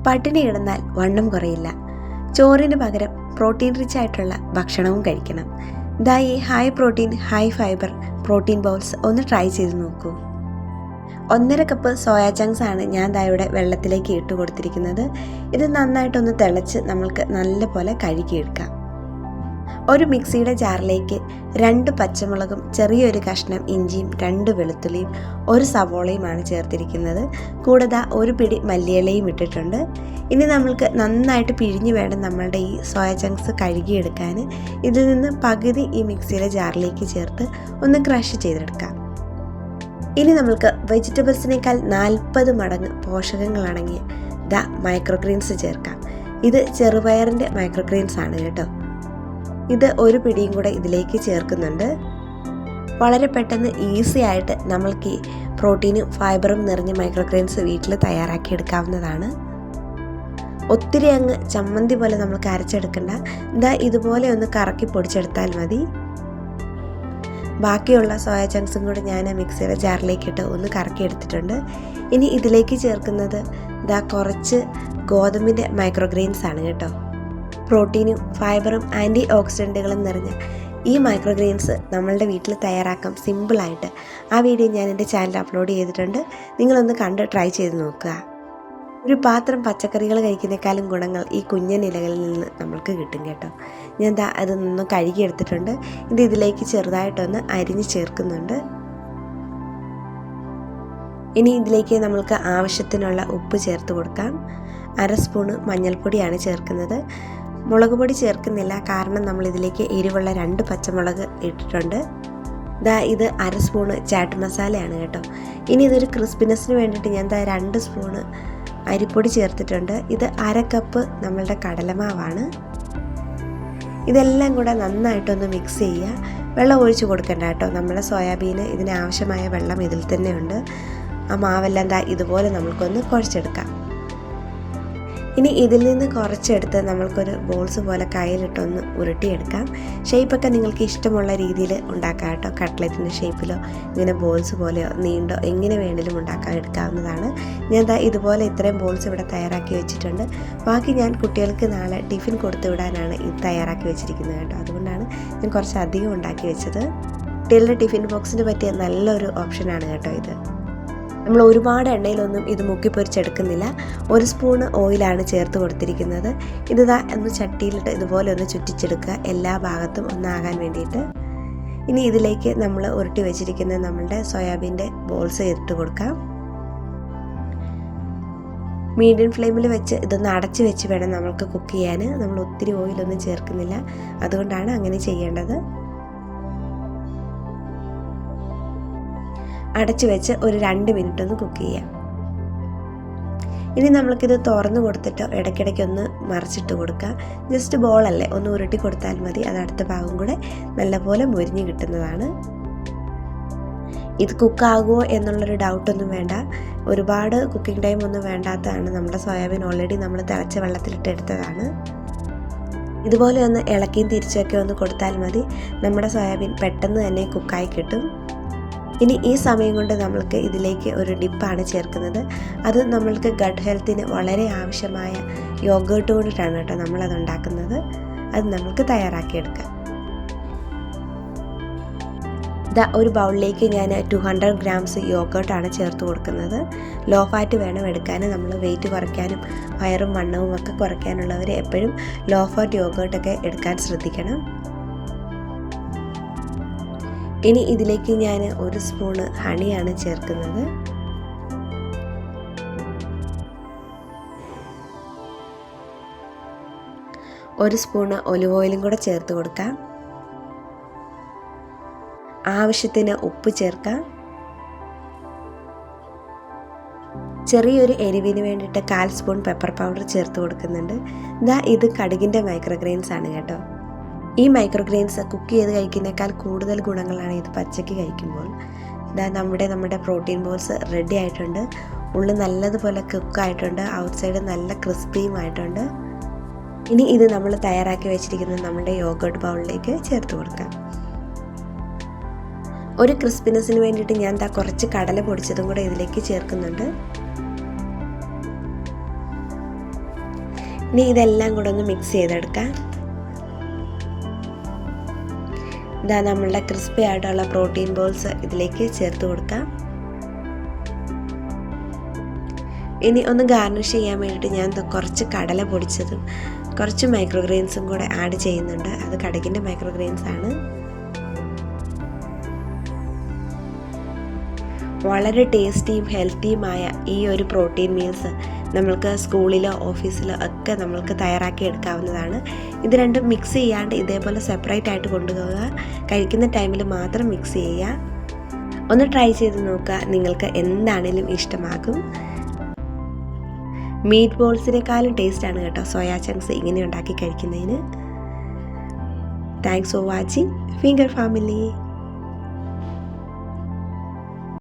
പട്ടിണി കിടന്നാൽ വണ്ണം കുറയില്ല. ചോറിന് പകരം പ്രോട്ടീൻ റിച്ച് ആയിട്ടുള്ള ഭക്ഷണവും കഴിക്കണം. ദാ ഈ high protein high fibre protein bowls ഒന്ന് ട്രൈ ചെയ്ത് നോക്കൂ. 1.5 കപ്പ് സോയ ചങ്ക്സ് ആണ് ഞാൻ ദാ ഇവിടെ വെള്ളത്തിലേക്ക് ഇട്ട് കൊടുത്തിരിക്കുന്നത്. ഇത് നന്നായിട്ടൊന്ന് തിളച്ച് നമ്മൾക്ക് നല്ലപോലെ കഴുകിയെടുക്കാം. ഒരു മിക്സിയുടെ ജാറിലേക്ക് 2 പച്ചമുളകും ചെറിയൊരു കഷ്ണം ഇഞ്ചിയും 2 വെളുത്തുള്ളിയും 1 സവോളയുമാണ് ചേർത്തിരിക്കുന്നത്. കൂടാതെ 1 പിടി മല്ലിയിലയും ഇട്ടിട്ടുണ്ട്. ഇനി നമ്മൾക്ക് നന്നായിട്ട് പിഴിഞ്ഞ് വേണം നമ്മളുടെ ഈ സോയ ചങ്ക്സ് കഴുകിയെടുക്കാൻ. ഇതിൽ നിന്ന് പകുതി ഈ മിക്സിയുടെ ജാറിലേക്ക് ചേർത്ത് ഒന്ന് ക്രഷ് ചെയ്തെടുക്കാം. ഇനി നമ്മൾക്ക് വെജിറ്റബിൾസിനേക്കാൾ 40 മടങ്ങ് പോഷകങ്ങളടങ്ങിയ മൈക്രോഗ്രീൻസ് ചേർക്കാം. ഇത് ചെറുപയറിൻ്റെ മൈക്രോഗ്രീൻസ് ആണ് കേട്ടോ. ഇത് 1 പിടിയും കൂടെ ഇതിലേക്ക് ചേർക്കുന്നുണ്ട്. വളരെ പെട്ടെന്ന് ഈസി ആയിട്ട് നമ്മൾക്ക് ഈ പ്രോട്ടീനും ഫൈബറും നിറഞ്ഞ മൈക്രോഗ്രീൻസ് വീട്ടിൽ തയ്യാറാക്കി എടുക്കാവുന്നതാണ്. ഒത്തിരി അങ്ങ് ചമ്മന്തി പോലെ നമ്മൾക്ക് അരച്ചെടുക്കണ്ട. ഇതുപോലെ ഒന്ന് കറക്കി പൊടിച്ചെടുത്താൽ മതി. ബാക്കിയുള്ള സോയ ചങ്ക്സും കൂടെ ഞാൻ മിക്സിയുടെ ജാറിലേക്കിട്ട് ഒന്ന് കറക്കി എടുത്തിട്ടുണ്ട്. ഇനി ഇതിലേക്ക് ചേർക്കുന്നത് കുറച്ച് ഗോതമ്പിൻ്റെ മൈക്രോഗ്രെയിൻസ് ആണ് കേട്ടോ. പ്രോട്ടീനും ഫൈബറും ആൻറ്റി ഓക്സിഡൻറ്റുകളും നിറഞ്ഞ ഈ മൈക്രോഗ്രെയിൻസ് നമ്മളുടെ വീട്ടിൽ തയ്യാറാക്കാം സിമ്പിളായിട്ട്. ആ വീഡിയോ ഞാൻ എൻ്റെ ചാനലിൽ അപ്ലോഡ് ചെയ്തിട്ടുണ്ട്. നിങ്ങളൊന്ന് കണ്ട് ട്രൈ ചെയ്ത് നോക്കുക. ഒരു പാത്രം പച്ചക്കറികൾ കഴിക്കുന്നേക്കാളും ഗുണങ്ങൾ ഈ കുഞ്ഞൻ ഇലകളിൽ നിന്ന് നമ്മൾക്ക് കിട്ടും കേട്ടോ. ഞാൻ അത് നിന്ന് കഴുകിയെടുത്തിട്ടുണ്ട്. ഇത് ഇതിലേക്ക് ചെറുതായിട്ടൊന്ന് അരിഞ്ഞ് ചേർക്കുന്നുണ്ട്. ഇനി ഇതിലേക്ക് നമ്മൾക്ക് ആവശ്യത്തിനുള്ള ഉപ്പ് ചേർത്ത് കൊടുക്കാം. 1/2 സ്പൂണ് മഞ്ഞൾപ്പൊടിയാണ് ചേർക്കുന്നത്. മുളക് പൊടി ചേർക്കുന്നില്ല, കാരണം നമ്മളിതിലേക്ക് എരിവുള്ള 2 പച്ചമുളക് ഇട്ടിട്ടുണ്ട്. ഇത് 1/2 സ്പൂണ് ചാട്ട് മസാലയാണ് കേട്ടോ. ഇനി ഇതൊരു ക്രിസ്പിനെസ്സിന് വേണ്ടിയിട്ട് ഞാൻ 2 സ്പൂണ് അരിപ്പൊടി ചേർത്തിട്ടുണ്ട്. ഇത് 1/2 കപ്പ് നമ്മളുടെ കടലമാവാണ്. ഇതെല്ലാം കൂടെ നന്നായിട്ടൊന്ന് മിക്സ് ചെയ്യുക. വെള്ളം ഒഴിച്ച് കൊടുക്കണ്ട കേട്ടോ. നമ്മുടെ സോയാബീന് ഇതിനാവശ്യമായ വെള്ളം ഇതിൽ തന്നെ ഉണ്ട്. ആ മാവെല്ലാം ഇതുപോലെ നമ്മൾക്കൊന്ന് കുഴച്ചെടുക്കാം. ഇനി ഇതിൽ നിന്ന് കുറച്ചെടുത്ത് നമ്മൾക്കൊരു ബോൾസ് പോലെ കയ്യിലിട്ടൊന്ന് ഉരുട്ടിയെടുക്കാം. ഷേപ്പൊക്കെ നിങ്ങൾക്ക് ഇഷ്ടമുള്ള രീതിയിൽ ഉണ്ടാക്കാം കേട്ടോ. കട്ട്ലറ്റിൻ്റെ ഷേപ്പിലോ ഇങ്ങനെ ബോൾസ് പോലെയോ നീണ്ടോ എങ്ങനെ വേണമെങ്കിലും ഉണ്ടാക്കാൻ എടുക്കാവുന്നതാണ്. ഞാൻ ഇതുപോലെ ഇത്രയും ബോൾസ് ഇവിടെ തയ്യാറാക്കി വെച്ചിട്ടുണ്ട്. ബാക്കി ഞാൻ കുട്ടികൾക്ക് നാളെ ടിഫിൻ കൊടുത്തു വിടാനാണ് ഇത് തയ്യാറാക്കി വെച്ചിരിക്കുന്നത് കേട്ടോ. അതുകൊണ്ടാണ് ഞാൻ കുറച്ച് അധികം ഉണ്ടാക്കി വെച്ചത്. കുട്ടികളുടെ ടിഫിൻ ബോക്സിന് പറ്റിയ നല്ലൊരു ഓപ്ഷനാണ് കേട്ടോ ഇത്. നമ്മൾ ഒരുപാട് എണ്ണയിലൊന്നും ഇത് മുക്കി പൊരിച്ചെടുക്കുന്നില്ല. 1 സ്പൂണ് ഓയിലാണ് ചേർത്ത് കൊടുത്തിരിക്കുന്നത്. ഇത് ഒന്ന് ചട്ടിയിലിട്ട് ഇതുപോലെ ഒന്ന് ചുറ്റിച്ചെടുക്കുക, എല്ലാ ഭാഗത്തും ഒന്നാകാൻ വേണ്ടിയിട്ട്. ഇനി ഇതിലേക്ക് നമ്മൾ ഉരുട്ടി വെച്ചിരിക്കുന്ന നമ്മളുടെ സോയാബീൻ്റെ ബോൾസ് ഇട്ട് കൊടുക്കാം. മീഡിയം ഫ്ലെയിമിൽ വെച്ച് ഇതൊന്ന് അടച്ച് വെച്ച് വേണം നമ്മൾക്ക് കുക്ക് ചെയ്യാൻ. നമ്മൾ ഒത്തിരി ഓയിലൊന്നും ചേർക്കുന്നില്ല, അതുകൊണ്ടാണ് അങ്ങനെ ചെയ്യേണ്ടത്. അടച്ചു വെച്ച് ഒരു 2 മിനിറ്റ് ഒന്ന് കുക്ക് ചെയ്യാം. ഇനി നമ്മൾക്കിത് തുറന്ന് കൊടുത്തിട്ട് ഇടയ്ക്കിടയ്ക്കൊന്ന് മറിച്ചിട്ട് കൊടുക്കുക. ജസ്റ്റ് ബോളല്ലേ, ഒന്ന് ഉരുട്ടി കൊടുത്താൽ മതി. അത് അടുത്ത ഭാഗം കൂടെ നല്ലപോലെ മുരിഞ്ഞ് കിട്ടുന്നതാണ്. ഇത് കുക്കാകുമോ എന്നുള്ളൊരു ഡൗട്ടൊന്നും വേണ്ട. ഒരുപാട് കുക്കിംഗ് ടൈം ഒന്നും വേണ്ടാത്തതാണ്. നമ്മുടെ സോയാബീൻ ഓൾറെഡി നമ്മൾ തിളച്ച വെള്ളത്തിലിട്ട് എടുത്തതാണ്. ഇതുപോലെ ഒന്ന് ഇളക്കിയും തിരിച്ചൊക്കെ ഒന്ന് കൊടുത്താൽ മതി. നമ്മുടെ സോയാബീൻ പെട്ടെന്ന് തന്നെ കുക്കായി കിട്ടും. ഇനി ഈ സമയം കൊണ്ട് നമ്മൾക്ക് ഇതിലേക്ക് ഒരു ഡിപ്പാണ് ചേർക്കുന്നത്. അത് നമ്മൾക്ക് ഗട്ട് ഹെൽത്തിന് വളരെ ആവശ്യമായ യോഗേർട്ട് കൊണ്ടിട്ടാണ് കേട്ടോ നമ്മളത് ഉണ്ടാക്കുന്നത്. അത് നമ്മൾക്ക് തയ്യാറാക്കിയെടുക്കാം. ഒരു ബൗളിലേക്ക് ഞാൻ 200 ഗ്രാംസ് യോഗേർട്ടാണ് ചേർത്ത് കൊടുക്കുന്നത്. ലോ ഫാറ്റ് വേണം എടുക്കാൻ. നമ്മൾ വെയിറ്റ് കുറയ്ക്കാനും വയറും വണ്ണവും ഒക്കെ കുറയ്ക്കാനുള്ളവർ എപ്പോഴും ലോ ഫാറ്റ് യോഗേർട്ടൊക്കെ എടുക്കാൻ ശ്രദ്ധിക്കണം. ഇനി ഇതിലേക്ക് ഞാൻ 1 സ്പൂണ് ഹണിയാണ് ചേർക്കുന്നത്. ഒരു സ്പൂണ് ഒലിവ് ഓയിലും കൂടെ ചേർത്ത് കൊടുക്കാം. ആവശ്യത്തിന് ഉപ്പ് ചേർക്കാം. ചെറിയൊരു എരിവിന് വേണ്ടിയിട്ട് 1/4 സ്പൂൺ പെപ്പർ പൗഡർ ചേർത്ത് കൊടുക്കുന്നുണ്ട്. ഇത് കടുകിൻ്റെ മൈക്രോഗ്രെയിൻസ് ആണ് കേട്ടോ. ഈ മൈക്രോഗ്രെയിൻസ് കുക്ക് ചെയ്ത് കഴിക്കുന്നേക്കാൾ കൂടുതൽ ഗുണങ്ങളാണ് ഇത് പച്ചയ്ക്ക് കഴിക്കുമ്പോൾ. നമ്മുടെ പ്രോട്ടീൻ ബോൾസ് റെഡി ആയിട്ടുണ്ട്. ഉള്ളിൽ നല്ലതുപോലെ കുക്കായിട്ടുണ്ട്, ഔട്ട്സൈഡ് നല്ല ക്രിസ്പിയും ആയിട്ടുണ്ട്. ഇനി ഇത് നമ്മൾ തയ്യാറാക്കി വെച്ചിരിക്കുന്ന നമ്മുടെ യോഗേർട്ട് ബൗളിലേക്ക് ചേർത്ത് കൊടുക്കാം. ഒരു ക്രിസ്പിനെസ്സിന് വേണ്ടിയിട്ട് ഞാൻ കുറച്ച് കടല പൊടിച്ചതും കൂടെ ഇതിലേക്ക് ചേർക്കുന്നുണ്ട്. ഇനി ഇതെല്ലാം കൂടെ ഒന്ന് മിക്സ് ചെയ്തെടുക്കാം. ഇതാ നമ്മളുടെ ക്രിസ്പി ആയിട്ടുള്ള പ്രോട്ടീൻ ബോൾസ് ഇതിലേക്ക് ചേർത്ത് കൊടുക്കാം. ഇനി ഒന്ന് ഗാർണിഷ് ചെയ്യാൻ വേണ്ടിയിട്ട് ഞാൻ കുറച്ച് കടല പൊടിച്ചതും കുറച്ച് മൈക്രോഗ്രെയിൻസും കൂടെ ആഡ് ചെയ്യുന്നുണ്ട്. അത് കടുകിൻ്റെ മൈക്രോഗ്രെയിൻസ് ആണ്. വളരെ ടേസ്റ്റിയും ഹെൽത്തിയുമായ ഈ ഒരു പ്രോട്ടീൻ മീൽസ് നമ്മൾക്ക് സ്കൂളിലോ ഓഫീസിലോ ഒക്കെ നമ്മൾക്ക് തയ്യാറാക്കി എടുക്കാവുന്നതാണ്. ഇത് രണ്ടും മിക്സ് ചെയ്യാണ്ട് ഇതേപോലെ സെപ്പറേറ്റ് ആയിട്ട് കൊണ്ടുപോവുക. കഴിക്കുന്ന ടൈമിൽ മാത്രം മിക്സ് ചെയ്യുക. ഒന്ന് ട്രൈ ചെയ്ത് നോക്കുക, നിങ്ങൾക്ക് എന്താണേലും ഇഷ്ടമാകും. മീറ്റ് ബോൾസിനേക്കാളും ടേസ്റ്റാണ് കേട്ടോ സോയാ ചങ്ക്സ് ഇങ്ങനെ ഉണ്ടാക്കി കഴിക്കുന്നതിന്. Thanks for watching finger family.